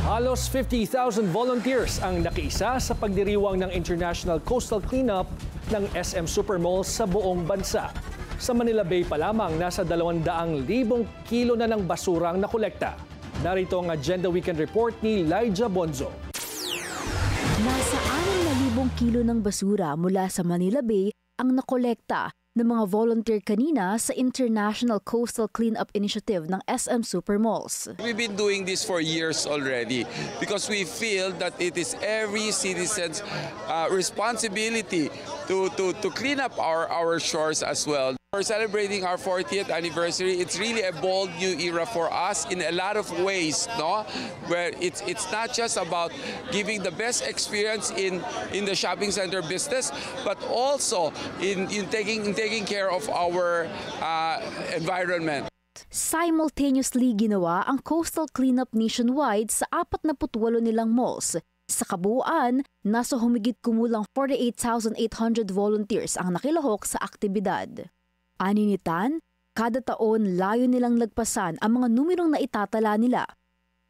Halos 50,000 volunteers ang nakiisa sa pagdiriwang ng International Coastal Cleanup ng SM Supermalls sa buong bansa. Sa Manila Bay pa lamang, nasa 200,000 kilo na ng basura ang nakolekta. Narito ang Agenda Weekend Report ni Lyja Bonzo. Nasa 6,000 kilo ng basura mula sa Manila Bay ang nakolekta ng mga volunteer kanina sa International Coastal Cleanup Initiative ng SM Supermalls. We've been doing this for years already because we feel that it is every citizen's responsibility to clean up our shores as well. We're celebrating our 40th anniversary. It's really a bold new era for us in a lot of ways, no? Where it's not just about giving the best experience in the shopping center business, but also in taking care of our environment. Simultaneously ginawa ang coastal cleanup nationwide sa 48 nilang malls. Sa kabuuan, nasa humigit kumulang 48,800 volunteers ang nakilahok sa aktibidad. Aninitan, kada taon layo nilang lagpasan ang mga numerong naitatala nila.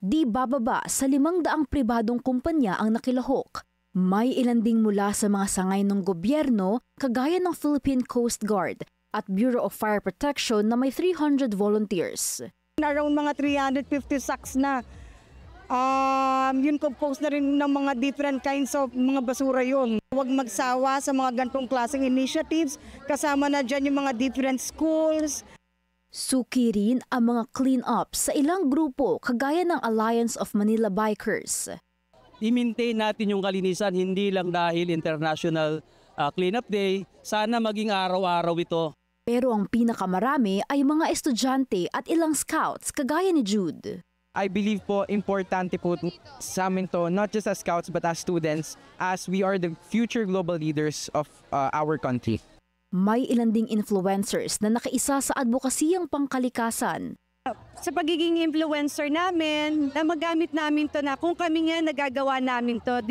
Di bababa sa 500 pribadong kumpanya ang nakilahok. May ilan ding mula sa mga sangay ng gobyerno kagaya ng Philippine Coast Guard at Bureau of Fire Protection na may 300 volunteers. Around mga 350 sacks na. Yun compose na rin ng mga different kinds of mga basura yun. Huwag magsawa sa mga gantong klaseng initiatives, kasama na dyan yung mga different schools. Suki rin ang mga clean-up sa ilang grupo kagaya ng Alliance of Manila Bikers. I-maintain natin yung kalinisan, hindi lang dahil International Cleanup Day, sana maging araw-araw ito. Pero ang pinakamarami ay mga estudyante at ilang scouts kagaya ni Jude. I believe po importante po sa amin to, not just as scouts but as students, as we are the future global leaders of our country. May ilan ding influencers na nakaisa sa advokasiyang pangkalikasan. Sa pagiging influencer namin, na magamit namin to na kung kami nga nagagawa namin to,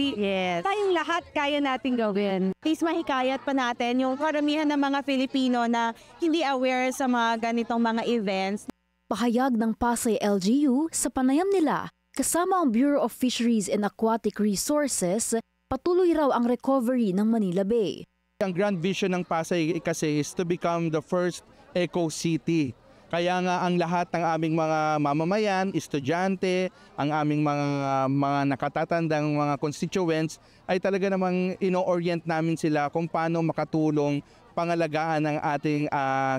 tayong lahat kaya natin gawin. Please mahikayat pa natin yung karamihan ng mga Filipino na hindi aware sa mga ganitong mga events. Pahayag ng Pasay LGU sa panayam nila, kasama ang Bureau of Fisheries and Aquatic Resources, patuloy raw ang recovery ng Manila Bay. Ang grand vision ng Pasay kasi is to become the first eco-city. Kaya nga ang lahat ng aming mga mamamayan, estudyante, ang aming mga nakatatandang mga constituents ay talaga namang ino-orient namin sila kung paano makatulong pangalagaan ng ating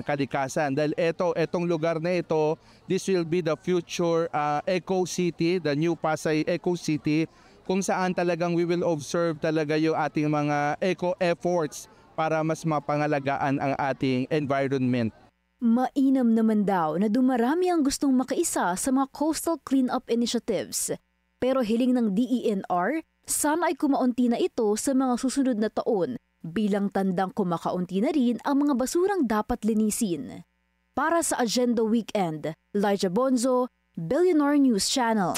kalikasan. Dahil etong lugar na ito, this will be the future eco-city, the new Pasay eco-city, kung saan talagang we will observe talaga yung ating mga eco-efforts para mas mapangalagaan ang ating environment. Mainam naman daw na dumarami ang gustong makaisa sa mga coastal cleanup initiatives. Pero hiling ng DENR, sana ay kumaunti na ito sa mga susunod na taon bilang tandang kumakaunti na rin ang mga basurang dapat linisin. Para sa Agenda Weekend, Lyja Bonzo, Billionaire News Channel.